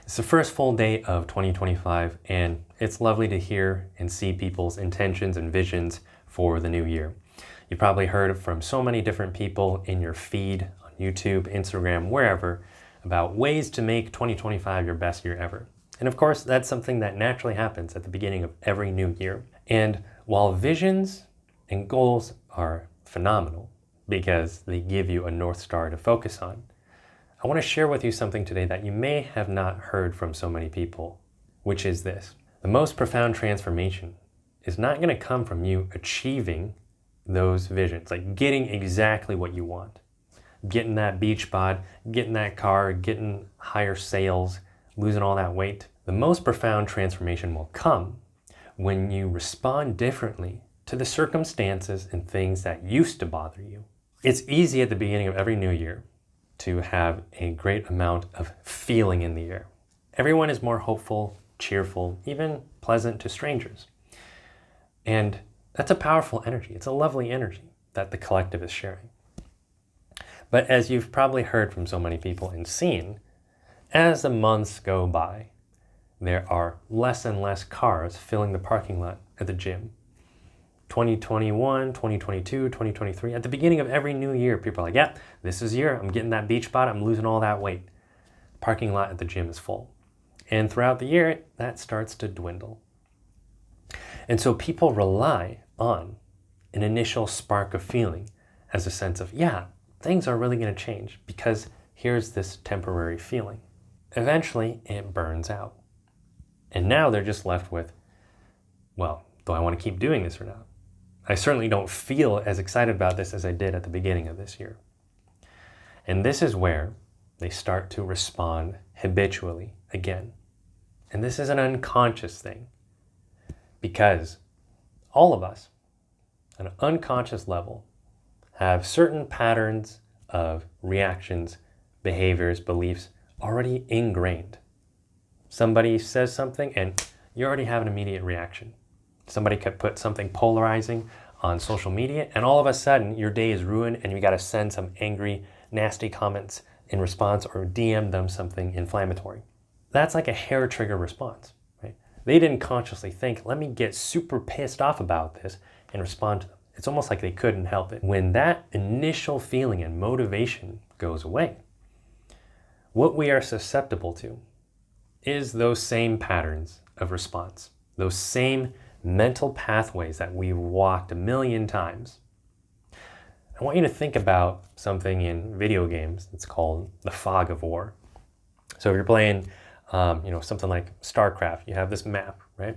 It's the first full day of 2025, and it's lovely to hear and see people's intentions and visions for the new year. You probably heard from so many different people in your feed on YouTube, Instagram, wherever, about ways to make 2025 your best year ever. And of course, that's something that naturally happens at the beginning of every new year. And while visions and goals are phenomenal because they give you a North Star to focus on, I want to share with you something today that you may have not heard from so many people, which is this. The most profound transformation is not going to come from you achieving those visions, like getting exactly what you want. Getting that beach bod, getting that car, getting higher sales, losing all that weight. The most profound transformation will come when you respond differently to the circumstances and things that used to bother you. It's easy at the beginning of every new year to have a great amount of feeling in the air. Everyone is more hopeful, cheerful, even pleasant to strangers. And that's a powerful energy. It's a lovely energy that the collective is sharing. But as you've probably heard from so many people and seen, as the months go by, there are less and less cars filling the parking lot at the gym. 2021, 2022, 2023, at the beginning of every new year, people are like, yeah, this is year, I'm getting that beach bod, I'm losing all that weight. The parking lot at the gym is full. And throughout the year, that starts to dwindle. And so people rely on an initial spark of feeling as a sense of, yeah, things are really going to change because here's this temporary feeling. Eventually, it burns out. And now they're just left with, well, do I want to keep doing this or not? I certainly don't feel as excited about this as I did at the beginning of this year. And this is where they start to respond habitually again. And this is an unconscious thing because all of us, on an unconscious level, have certain patterns of reactions, behaviors, beliefs already ingrained. Somebody says something and you already have an immediate reaction. Somebody could put something polarizing on social media and all of a sudden your day is ruined and you got to send some angry, nasty comments in response or DM them something inflammatory. That's like a hair trigger response, right? They didn't consciously think, let me get super pissed off about this and respond to them. It's almost like they couldn't help it. When that initial feeling and motivation goes away, what we are susceptible to is those same patterns of response, those same mental pathways that we walked a million times. I want you to think about something in video games that's called the fog of war. So if you're playing, something like StarCraft, you have this map, right?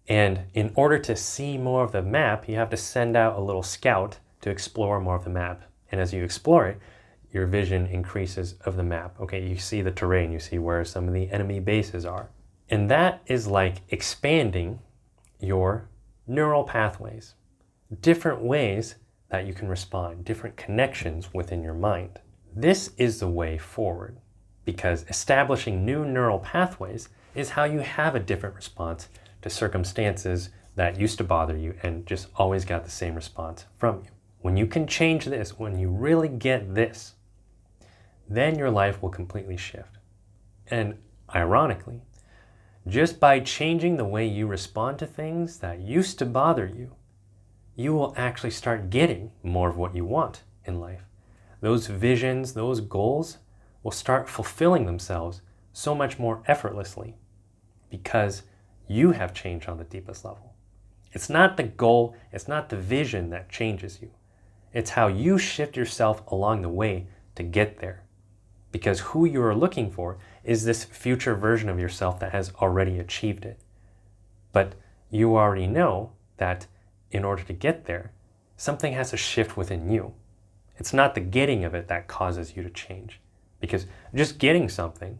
And in order to see more of the map, you have to send out a little scout to explore more of the map. And as you explore it, your vision increases of the map. Okay, you see the terrain, you see where some of the enemy bases are. And that is like expanding your neural pathways, different ways that you can respond, different connections within your mind. This is the way forward because establishing new neural pathways is how you have a different response to circumstances that used to bother you and just always got the same response from you. When you can change this, when you really get this, then your life will completely shift. And ironically, just by changing the way you respond to things that used to bother you, you will actually start getting more of what you want in life. Those visions, those goals will start fulfilling themselves so much more effortlessly because you have changed on the deepest level. It's not the goal, it's not the vision that changes you. It's how you shift yourself along the way to get there. Because who you are looking for is this future version of yourself that has already achieved it. But you already know that in order to get there, something has to shift within you. It's not the getting of it that causes you to change. Because just getting something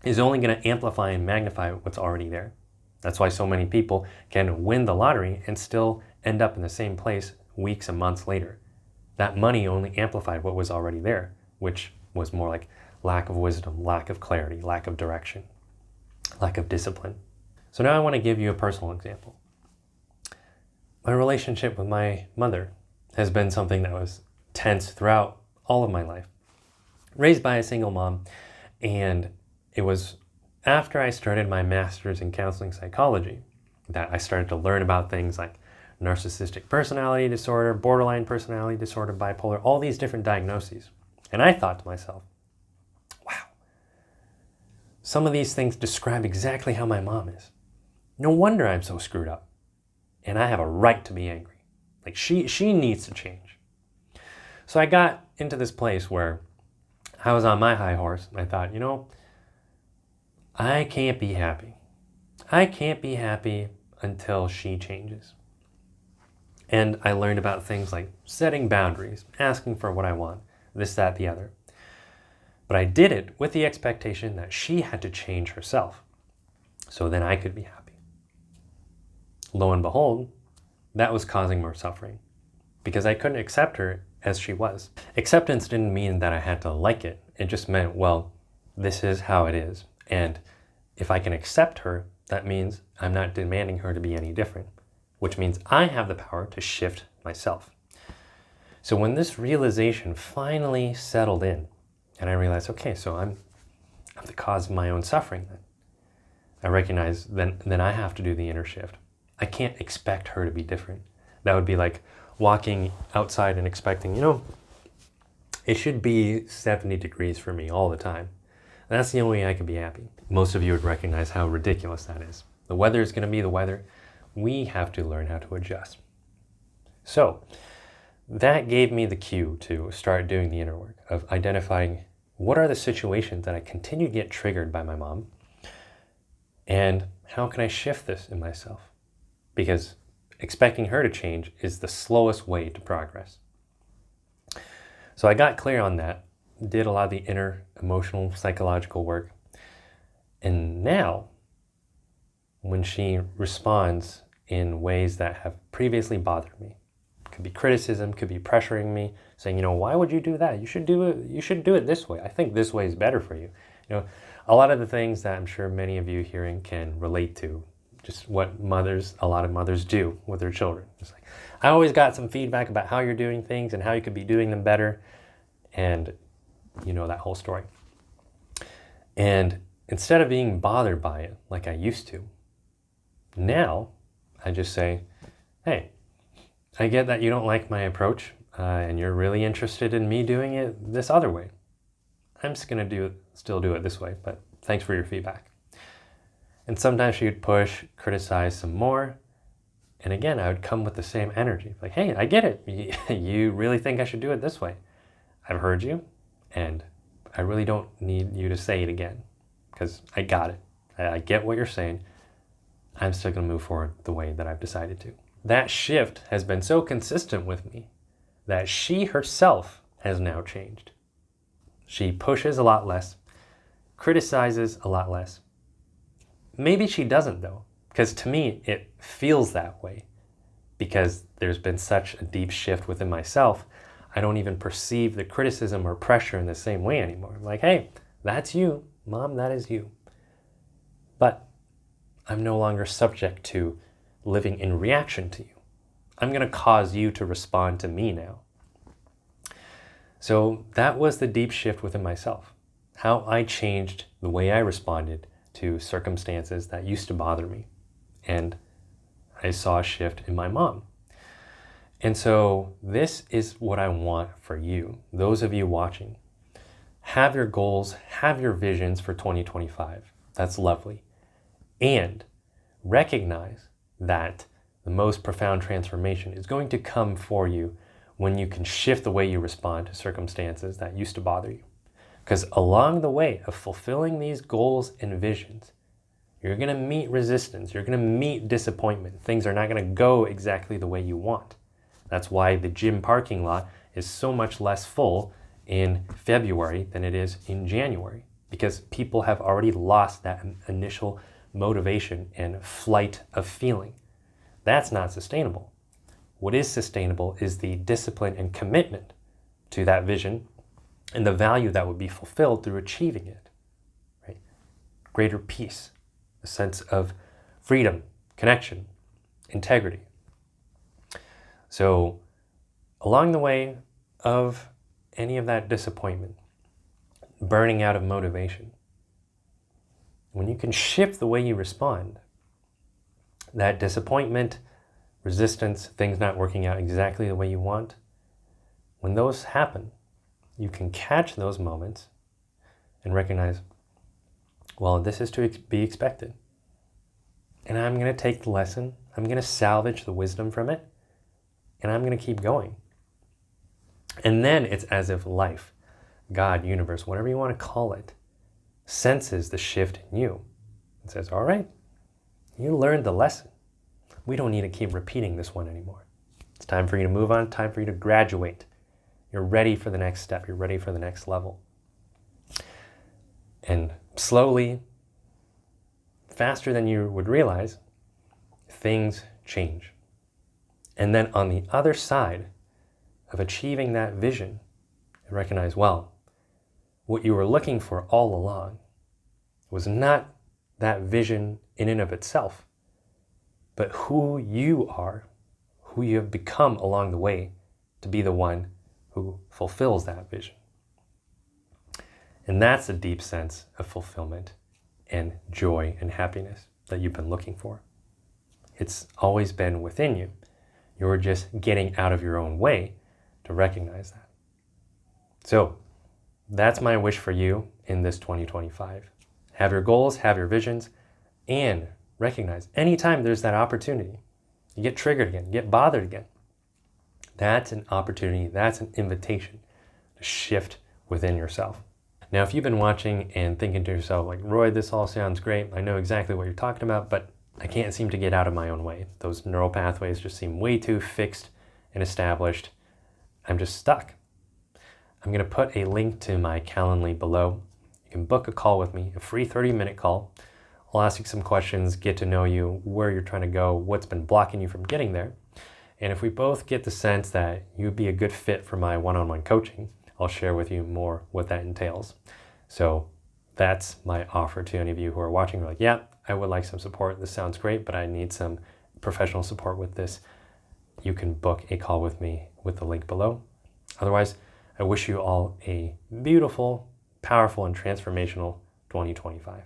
is only going to amplify and magnify what's already there. That's why so many people can win the lottery and still end up in the same place weeks and months later. That money only amplified what was already there, which was more like lack of wisdom, lack of clarity, lack of direction, lack of discipline. So now I want to give you a personal example. My relationship with my mother has been something that was tense throughout all of my life. Raised by a single mom, and it was after I started my master's in counseling psychology that I started to learn about things like narcissistic personality disorder, borderline personality disorder, bipolar, all these different diagnoses. And I thought to myself, wow, some of these things describe exactly how my mom is. No wonder I'm so screwed up. And I have a right to be angry. Like she needs to change. So I got into this place where I was on my high horse and I thought, I can't be happy. I can't be happy until she changes. And I learned about things like setting boundaries, asking for what I want, this, that, the other. But I did it with the expectation that she had to change herself so then I could be happy. Lo and behold, that was causing more suffering because I couldn't accept her as she was. Acceptance didn't mean that I had to like it. It just meant, well, this is how it is. And if I can accept her, that means I'm not demanding her to be any different, which means I have the power to shift myself. So when this realization finally settled in, and I realized, okay, so I'm the cause of my own suffering then. I recognize then I have to do the inner shift. I can't expect her to be different. That would be like walking outside and expecting, it should be 70 degrees for me all the time. That's the only way I can be happy. Most of you would recognize how ridiculous that is. The weather is going to be the weather. We have to learn how to adjust. So that gave me the cue to start doing the inner work of identifying what are the situations that I continue to get triggered by my mom, and how can I shift this in myself? Because expecting her to change is the slowest way to progress. So I got clear on that, did a lot of the inner emotional, psychological work. And now, when she responds in ways that have previously bothered me, could be criticism, could be pressuring me, saying, why would you do that? You should do it this way. I think this way is better for you. A lot of the things that I'm sure many of you hearing can relate to, just what a lot of mothers do with their children. It's like, I always got some feedback about how you're doing things and how you could be doing them better. And that whole story. And instead of being bothered by it like I used to, now I just say, hey, I get that you don't like my approach and you're really interested in me doing it this other way. I'm just going to still do it this way, but thanks for your feedback. And sometimes she would push, criticize some more. And again, I would come with the same energy. Like, hey, I get it. You really think I should do it this way. I've heard you, and I really don't need you to say it again because I got it. I get what you're saying. I'm still going to move forward the way that I've decided to. That shift has been so consistent with me that she herself has now changed. She pushes a lot less, criticizes a lot less. Maybe she doesn't though, because to me it feels that way because there's been such a deep shift within myself. I don't even perceive the criticism or pressure in the same way anymore. I'm like, hey, that's you, Mom, that is you. But I'm no longer subject to living in reaction to you. I'm going to cause you to respond to me now. So that was the deep shift within myself, how I changed the way I responded to circumstances that used to bother me. And I saw a shift in my mom. And so this is what I want for you, those of you watching. Have your goals, have your visions for 2025. That's lovely. And recognize that the most profound transformation is going to come for you when you can shift the way you respond to circumstances that used to bother you. Because along the way of fulfilling these goals and visions, you're going to meet resistance, you're going to meet disappointment. Things are not going to go exactly the way you want. That's why the gym parking lot is so much less full in February than it is in January, because people have already lost that initial motivation and flight of feeling. That's not sustainable. What is sustainable is the discipline and commitment to that vision and the value that would be fulfilled through achieving it. Right? Greater peace, a sense of freedom, connection, integrity. So along the way of any of that disappointment, burning out of motivation, when you can shift the way you respond, that disappointment, resistance, things not working out exactly the way you want, when those happen, you can catch those moments and recognize, well, this is to be expected. And I'm going to take the lesson, I'm going to salvage the wisdom from it, and I'm going to keep going. And then it's as if life, God, universe, whatever you want to call it, senses the shift in you and says, all right, you learned the lesson. We don't need to keep repeating this one anymore. It's time for you to move on, time for you to graduate. You're ready for the next step. You're ready for the next level. And slowly, faster than you would realize, things change. And then on the other side of achieving that vision, you recognize, well, what you were looking for all along was not that vision in and of itself, but who you are, who you have become along the way to be the one who fulfills that vision. And that's a deep sense of fulfillment and joy and happiness that you've been looking for. It's always been within you. You're just getting out of your own way to recognize that. So that's my wish for you in this 2025. Have your goals, have your visions, and recognize anytime there's that opportunity, you get triggered again, get bothered again. That's an opportunity, that's an invitation to shift within yourself. Now, if you've been watching and thinking to yourself, like, Roy, this all sounds great, I know exactly what you're talking about, but I can't seem to get out of my own way. Those neural pathways just seem way too fixed and established. I'm just stuck. I'm going to put a link to my Calendly below. You can book a call with me, a free 30-minute call. I'll ask you some questions, get to know you, where you're trying to go, what's been blocking you from getting there. And if we both get the sense that you'd be a good fit for my one-on-one coaching, I'll share with you more what that entails. So that's my offer to any of you who are watching. You're like, yeah, I would like some support. This sounds great, but I need some professional support with this. You can book a call with me with the link below. Otherwise, I wish you all a beautiful, powerful, and transformational 2025.